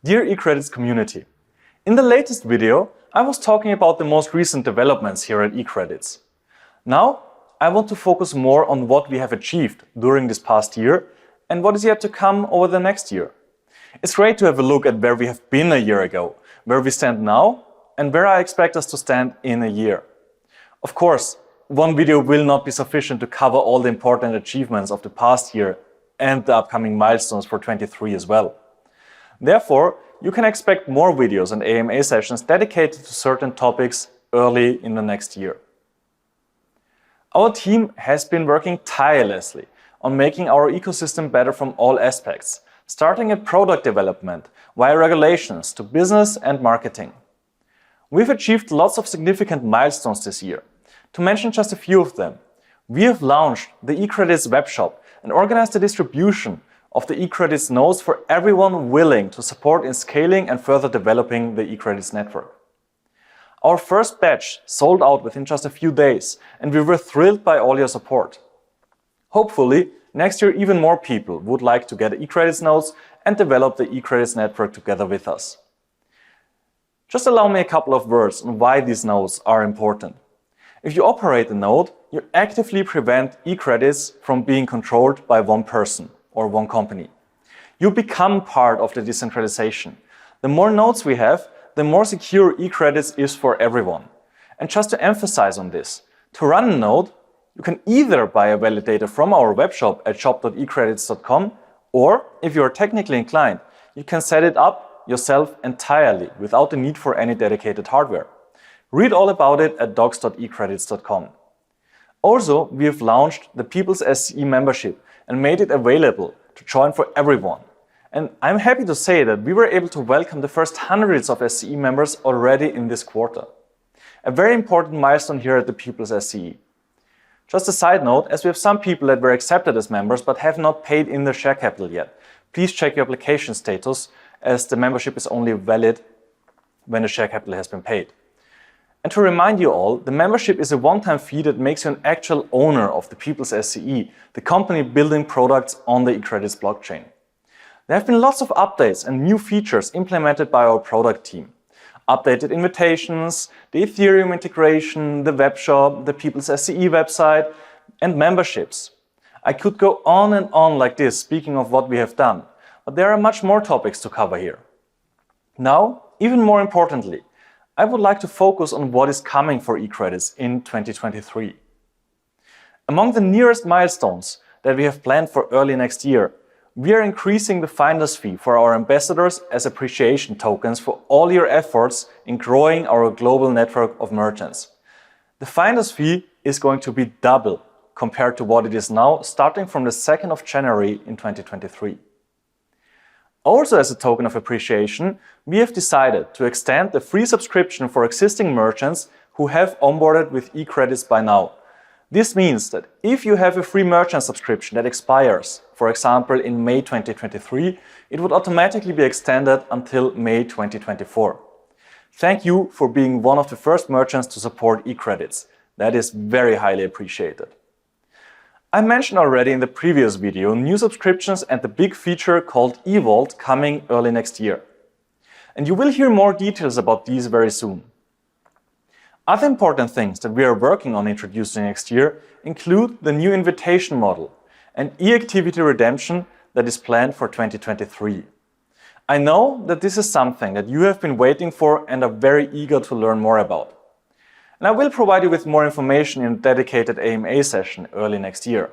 Dear eCredits community, in the latest video I was talking about the most recent developments here at eCredits. Now I want to focus more on what we have achieved during this past year and what is yet to come over the next year. It's great to have a look at where we have been a year ago, where we stand now and where I expect us to stand in a year. Of course, one video will not be sufficient to cover all the important achievements of the past year and the upcoming milestones for 23 as well. Therefore, you can expect more videos and AMA sessions dedicated to certain topics early in the next year. Our team has been working tirelessly on making our ecosystem better from all aspects, starting at product development, via regulations to business and marketing. We've achieved lots of significant milestones this year. To mention just a few of them, we have launched the eCredits webshop and organized the distribution of the eCredits nodes for everyone willing to support in scaling and further developing the eCredits network. Our first batch sold out within just a few days, and we were thrilled by all your support. Hopefully, next year even more people would like to get eCredits nodes and develop the eCredits network together with us. Just allow me a couple of words on why these nodes are important. If you operate a node, you actively prevent eCredits from being controlled by one person or one company. You become part of the decentralization. The more nodes we have, the more secure eCredits is for everyone. And just to emphasize on this, to run a node, you can either buy a validator from our webshop at shop.ecredits.com, or if you are technically inclined, you can set it up yourself entirely without the need for any dedicated hardware. Read all about it at docs.ecredits.com. Also, we have launched the People's SCE membership and made it available to join for everyone. And I'm happy to say that we were able to welcome the first hundreds of SCE members already in this quarter. A very important milestone here at the People's SCE. Just a side note, as we have some people that were accepted as members but have not paid in their share capital yet, please check your application status, as the membership is only valid when the share capital has been paid. And to remind you all, the membership is a one-time fee that makes you an actual owner of the People's SCE, the company building products on the eCredits blockchain. There have been lots of updates and new features implemented by our product team. Updated invitations, the Ethereum integration, the webshop, the People's SCE website, and memberships. I could go on and on like this, speaking of what we have done, but there are much more topics to cover here. Now, even more importantly, I would like to focus on what is coming for eCredits in 2023. Among the nearest milestones that we have planned for early next year, we are increasing the finder's fee for our ambassadors as appreciation tokens for all your efforts in growing our global network of merchants. The finder's fee is going to be double compared to what it is now, starting from the 2nd of January in 2023. Also, as a token of appreciation, we have decided to extend the free subscription for existing merchants who have onboarded with eCredits by now. This means that if you have a free merchant subscription that expires, for example in May 2023, it would automatically be extended until May 2024. Thank you for being one of the first merchants to support eCredits. That is very highly appreciated. I mentioned already in the previous video new subscriptions and the big feature called eVault coming early next year. And you will hear more details about these very soon. Other important things that we are working on introducing next year include the new invitation model and e-activity redemption that is planned for 2023. I know that this is something that you have been waiting for and are very eager to learn more about. And I will provide you with more information in a dedicated AMA session early next year.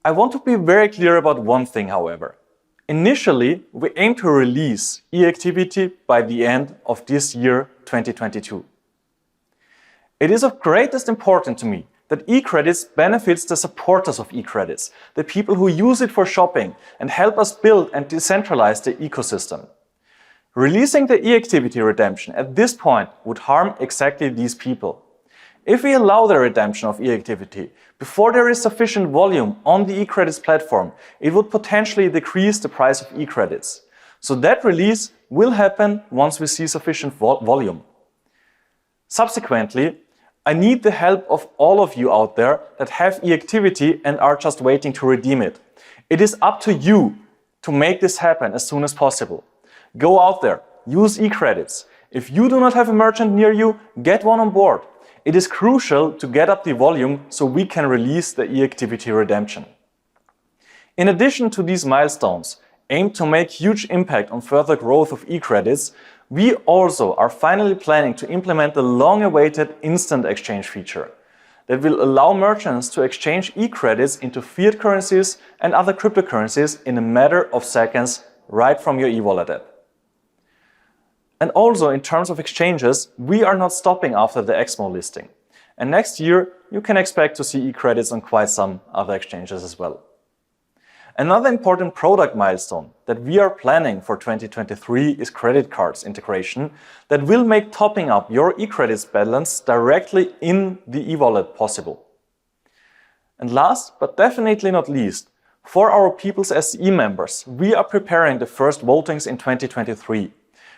I want to be very clear about one thing, however. Initially, we aim to release e-activity by the end of this year, 2022. It is of greatest importance to me that eCredits benefits the supporters of eCredits, the people who use it for shopping and help us build and decentralize the ecosystem. Releasing the e-activity redemption at this point would harm exactly these people. If we allow the redemption of e-activity before there is sufficient volume on the eCredits platform, it would potentially decrease the price of eCredits. So that release will happen once we see sufficient volume. Subsequently, I need the help of all of you out there that have e-activity and are just waiting to redeem it. It is up to you to make this happen as soon as possible. Go out there, use eCredits. If you do not have a merchant near you, get one on board. It is crucial to get up the volume so we can release the e-activity redemption. In addition to these milestones, aimed to make huge impact on further growth of eCredits, we also are finally planning to implement the long-awaited instant exchange feature that will allow merchants to exchange eCredits into fiat currencies and other cryptocurrencies in a matter of seconds right from your e-wallet app. And also in terms of exchanges, we are not stopping after the EXMO listing. And next year, you can expect to see eCredits on quite some other exchanges as well. Another important product milestone that we are planning for 2023 is credit cards integration that will make topping up your eCredits balance directly in the e-wallet possible. And last, but definitely not least, for our People's SCE members, we are preparing the first votings in 2023,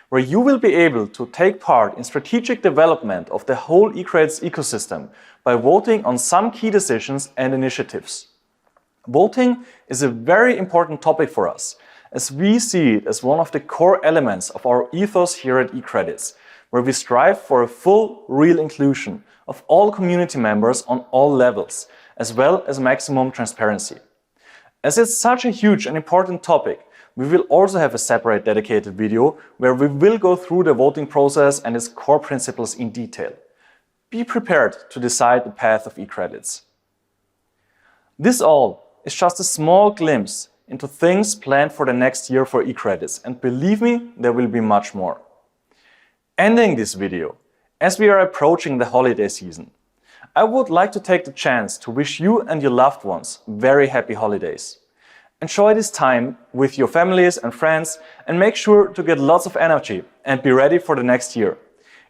where you will be able to take part in strategic development of the whole eCredits ecosystem by voting on some key decisions and initiatives. Voting is a very important topic for us, as we see it as one of the core elements of our ethos here at eCredits, where we strive for a full, real inclusion of all community members on all levels, as well as maximum transparency. As it's such a huge and important topic, we will also have a separate dedicated video where we will go through the voting process and its core principles in detail. Be prepared to decide the path of eCredits. This all is just a small glimpse into things planned for the next year for eCredits, and believe me, there will be much more. Ending this video, as we are approaching the holiday season, I would like to take the chance to wish you and your loved ones very happy holidays. Enjoy this time with your families and friends and make sure to get lots of energy and be ready for the next year.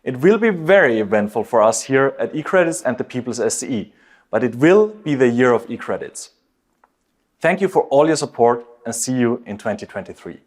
It will be very eventful for us here at eCredits and the People's SCE, but it will be the year of eCredits. Thank you for all your support and see you in 2023.